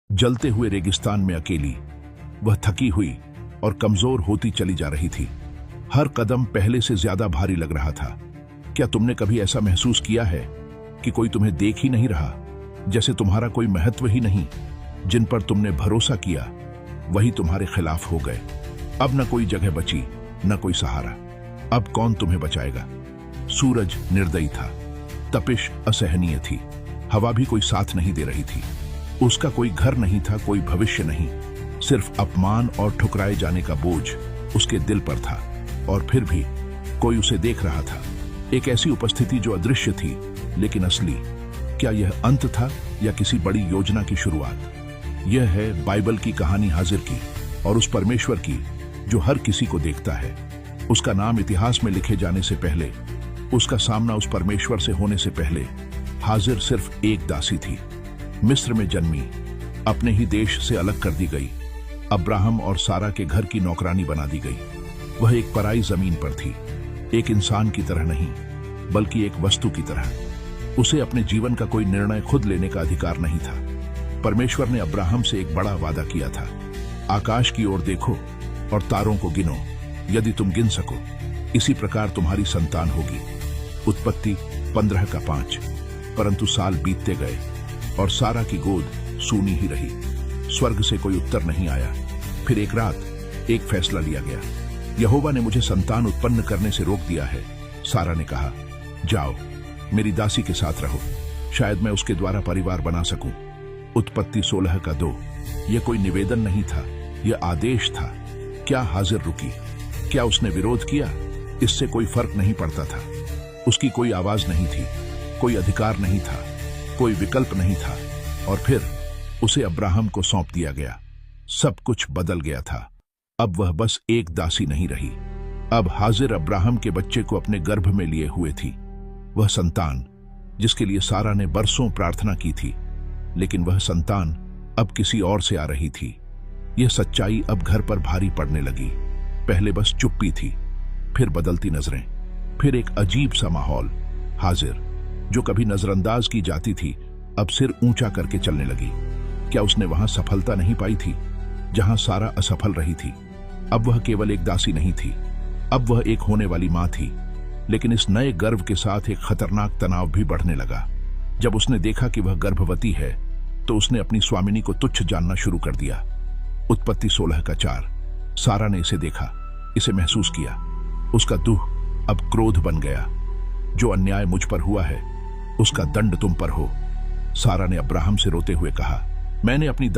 जलते हुए रेगिस्तान में अकेली वह थकी हुई और कमजोर होती चली जा रही थी। हर कदम पहले से ज्यादा भारी लग रहा था। क्या तुमने कभी ऐसा महसूस किया है कि कोई तुम्हें देख ही नहीं रहा, जैसे तुम्हारा कोई महत्व ही नहीं? जिन पर तुमने भरोसा किया वही तुम्हारे खिलाफ हो गए। अब न कोई जगह बची, न कोई सहारा। अब कौन तुम्हें बचाएगा? सूरज निर्दयी था, तपिश असहनीय थी, हवा भी कोई साथ नहीं दे रही थी। उसका कोई घर नहीं था, कोई भविष्य नहीं, सिर्फ अपमान और ठुकराए जाने का बोझ उसके दिल पर था। और फिर भी कोई उसे देख रहा था, एक ऐसी उपस्थिति जो अदृश्य थी लेकिन असली। क्या यह अंत था या किसी बड़ी योजना की शुरुआत? यह है बाइबल की कहानी हाजिर की, और उस परमेश्वर की जो हर किसी को देखता है। उसका नाम इतिहास में लिखे जाने से पहले, उसका सामना उस परमेश्वर से होने से पहले, हाजिर सिर्फ एक दासी थी। मिस्र में जन्मी, अपने ही देश से अलग कर दी गई, अब्राहम और सारा के घर की नौकरानी बना दी गई। वह एक पराई जमीन पर थी, एक इंसान की तरह नहीं बल्कि एक वस्तु की तरह। उसे अपने जीवन का कोई निर्णय खुद लेने का अधिकार नहीं था। परमेश्वर ने अब्राहम से एक बड़ा वादा किया था, आकाश की ओर देखो और तारों को गिनो, यदि तुम गिन सको, इसी प्रकार तुम्हारी संतान होगी। उत्पत्ति 15:5। परंतु साल बीतते गए और सारा की गोद सूनी ही रही। स्वर्ग से कोई उत्तर नहीं आया। फिर एक रात एक फैसला लिया गया। यहोवा ने मुझे संतान उत्पन्न करने से रोक दिया है। सारा ने कहा, जाओ मेरी दासी के साथ रहो, शायद मैं उसके द्वारा परिवार बना सकूं। उत्पत्ति 16:2। यह कोई निवेदन नहीं था, यह आदेश था। क्या हाजिर रुकी? क्या उसने विरोध किया? इससे कोई फर्क नहीं पड़ता था। उसकी कोई आवाज नहीं थी, कोई अधिकार नहीं था, कोई विकल्प नहीं था। और फिर उसे अब्राहम को सौंप दिया गया। सब कुछ बदल गया था। अब वह बस एक दासी नहीं रही। अब हाजिर अब्राहम के बच्चे को अपने गर्भ में लिए हुए थी। वह संतान जिसके लिए सारा ने बरसों प्रार्थना की थी, लेकिन वह संतान अब किसी और से आ रही थी। यह सच्चाई अब घर पर भारी पड़ने लगी। पहले बस चुप्पी थी, फिर बदलती नजरें, फिर एक अजीब सा माहौल। हाजिर जो कभी नजरअंदाज की जाती थी, अब सिर ऊंचा करके चलने लगी। क्या उसने वहां सफलता नहीं पाई थी जहां सारा असफल रही थी? अब वह केवल एक दासी नहीं थी, अब वह एक होने वाली मां थी। लेकिन इस नए गर्व के साथ एक खतरनाक तनाव भी बढ़ने लगा। जब उसने देखा कि वह गर्भवती है, तो उसने अपनी स्वामिनी को तुच्छ जानना शुरू कर दिया। उत्पत्ति 16:4। सारा ने इसे देखा, इसे महसूस किया। उसका दुख अब क्रोध बन गया। जो अन्याय मुझ पर हुआ है, उसका दंड तुम पर हो। सारा ने अब्राहम से रोते हुए कहा, मैंने अपनी